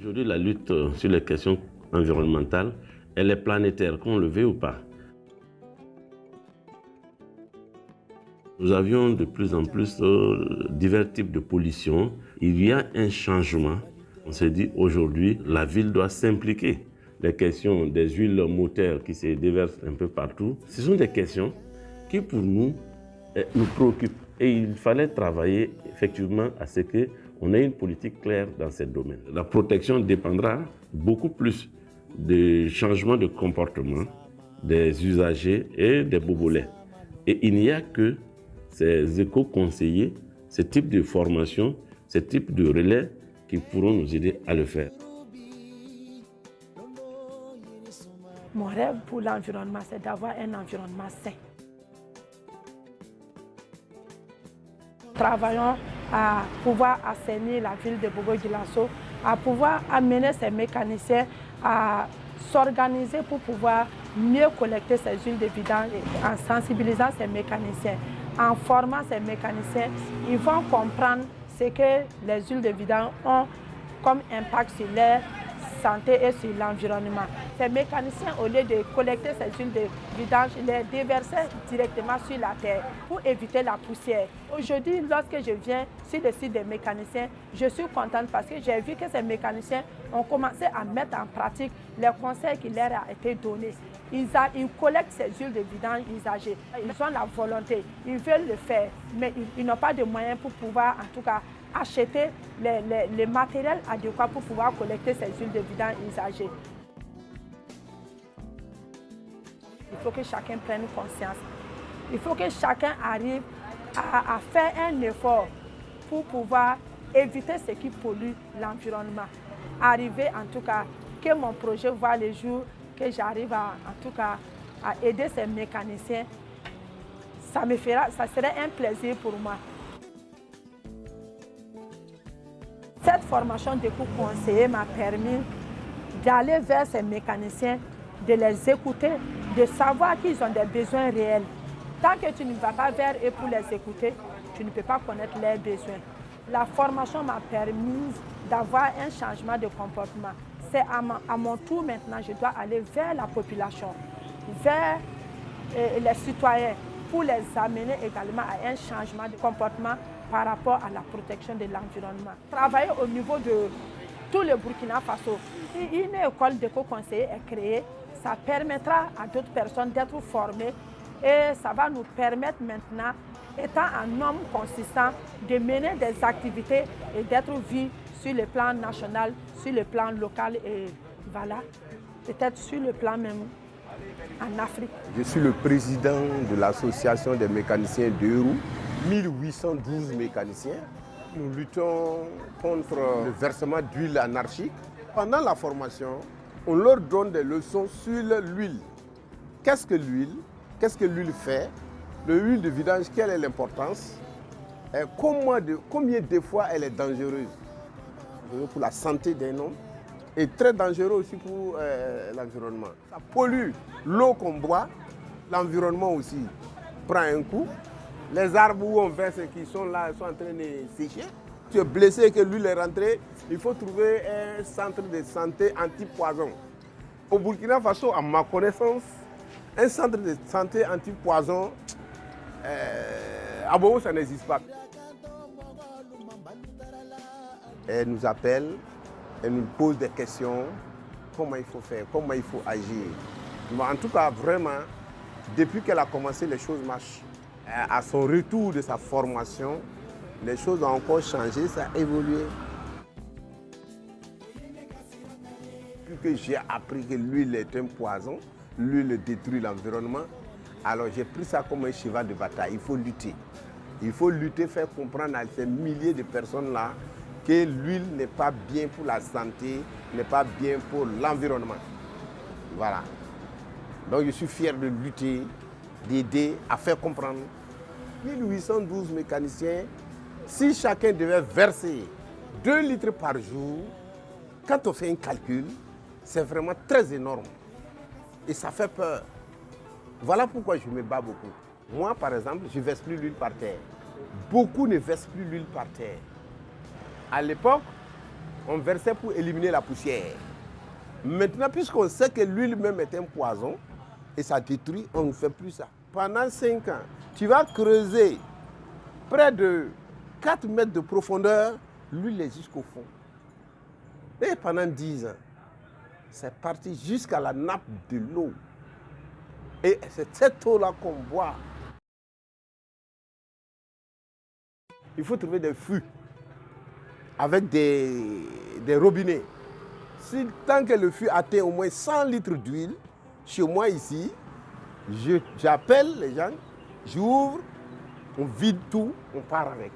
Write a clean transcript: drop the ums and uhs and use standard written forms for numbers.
Aujourd'hui, la lutte sur les questions environnementales, elle est planétaire, qu'on le veuille ou pas. Nous avions de plus en plus divers types de pollution. Il y a un changement. On s'est dit aujourd'hui, la ville doit s'impliquer. Les questions des huiles moteur qui se déversent un peu partout, ce sont des questions qui pour nous préoccupent. Et il fallait travailler effectivement à ce qu'on ait une politique claire dans ce domaine. La protection dépendra beaucoup plus des changements de comportement des usagers et des bobolets. Et il n'y a que ces éco-conseillers, ce type de formation, ce type de relais qui pourront nous aider à le faire. Mon rêve pour l'environnement, c'est d'avoir un environnement sain. Travaillons à pouvoir assainir la ville de Bobo-Dioulasso, à pouvoir amener ces mécaniciens à s'organiser pour pouvoir mieux collecter ces huiles de vidange en sensibilisant ces mécaniciens. En formant ces mécaniciens, ils vont comprendre ce que les huiles de vidange ont comme impact sur leur santé et sur l'environnement. Ces mécaniciens, au lieu de collecter ces huiles de vidange, les déversaient directement sur la terre pour éviter la poussière. Aujourd'hui, lorsque je viens sur le site des mécaniciens, je suis contente parce que j'ai vu que ces mécaniciens ont commencé à mettre en pratique les conseils qui leur ont été donnés. Ils collectent ces huiles de vidange usagées. Ils ont la volonté, ils veulent le faire, mais ils n'ont pas de moyens pour pouvoir, en tout cas, acheter les matériels adéquats pour pouvoir collecter ces huiles de vidange usagées. Il faut que chacun prenne conscience. Il faut que chacun arrive à faire un effort pour pouvoir éviter ce qui pollue l'environnement. Arriver en tout cas, que mon projet voit le jour, que j'arrive en tout cas à aider ces mécaniciens, ça serait un plaisir pour moi. Cette formation d'éco-conseiller m'a permis d'aller vers ces mécaniciens, de les écouter, de savoir qu'ils ont des besoins réels. Tant que tu ne vas pas vers eux pour les écouter, tu ne peux pas connaître leurs besoins. La formation m'a permis d'avoir un changement de comportement. C'est à mon tour maintenant, je dois aller vers la population, vers les citoyens, pour les amener également à un changement de comportement par rapport à la protection de l'environnement. Travailler au niveau de tout le Burkina Faso. Une école d'éco-conseillers est créée. Ça permettra à d'autres personnes d'être formées et ça va nous permettre maintenant, étant un homme consistant, de mener des activités et d'être vu sur le plan national, sur le plan local et voilà, peut-être sur le plan même en Afrique. Je suis le président de l'association des mécaniciens de roues, 1812 mécaniciens. Nous luttons contre le versement d'huile anarchique. Pendant la formation, on leur donne des leçons sur l'huile. Qu'est-ce que l'huile? Qu'est-ce que l'huile fait? L'huile de vidange, quelle est l'importance? Combien de fois elle est dangereuse pour la santé d'un homme et très dangereux aussi pour l'environnement. Ça pollue l'eau qu'on boit, l'environnement aussi prend un coup. Les arbres où on verse qui sont là sont en train de sécher. Tu es blessé que l'huile est rentrée, il faut trouver un centre de santé anti-poison. Au Burkina Faso, à ma connaissance, un centre de santé anti-poison, à Bobo, ça n'existe pas. Elle nous appelle, elle nous pose des questions, comment il faut faire, comment il faut agir. Mais en tout cas, vraiment, depuis qu'elle a commencé, les choses marchent. À son retour de sa formation, les choses ont encore changé, ça a évolué. Depuis que j'ai appris que l'huile est un poison, l'huile détruit l'environnement, alors j'ai pris ça comme un cheval de bataille. Il faut lutter. Il faut lutter, faire comprendre à ces milliers de personnes-là que l'huile n'est pas bien pour la santé, n'est pas bien pour l'environnement. Voilà. Donc je suis fier de lutter, d'aider à faire comprendre. 1812 mécaniciens, si chacun devait verser 2 litres par jour, quand on fait un calcul, c'est vraiment très énorme. Et ça fait peur. Voilà pourquoi je me bats beaucoup. Moi, par exemple, je ne verse plus l'huile par terre. Beaucoup ne versent plus l'huile par terre. À l'époque, on versait pour éliminer la poussière. Maintenant, puisqu'on sait que l'huile même est un poison et ça détruit, on ne fait plus ça. Pendant 5 ans, tu vas creuser près de 4 mètres de profondeur, l'huile est jusqu'au fond. Et pendant 10 ans, c'est parti jusqu'à la nappe de l'eau. Et c'est cette eau-là qu'on boit. Il faut trouver des fûts avec des robinets. Tant que le fût atteint au moins 100 litres d'huile, chez moi ici, j'appelle les gens, j'ouvre, on vide tout, on part avec.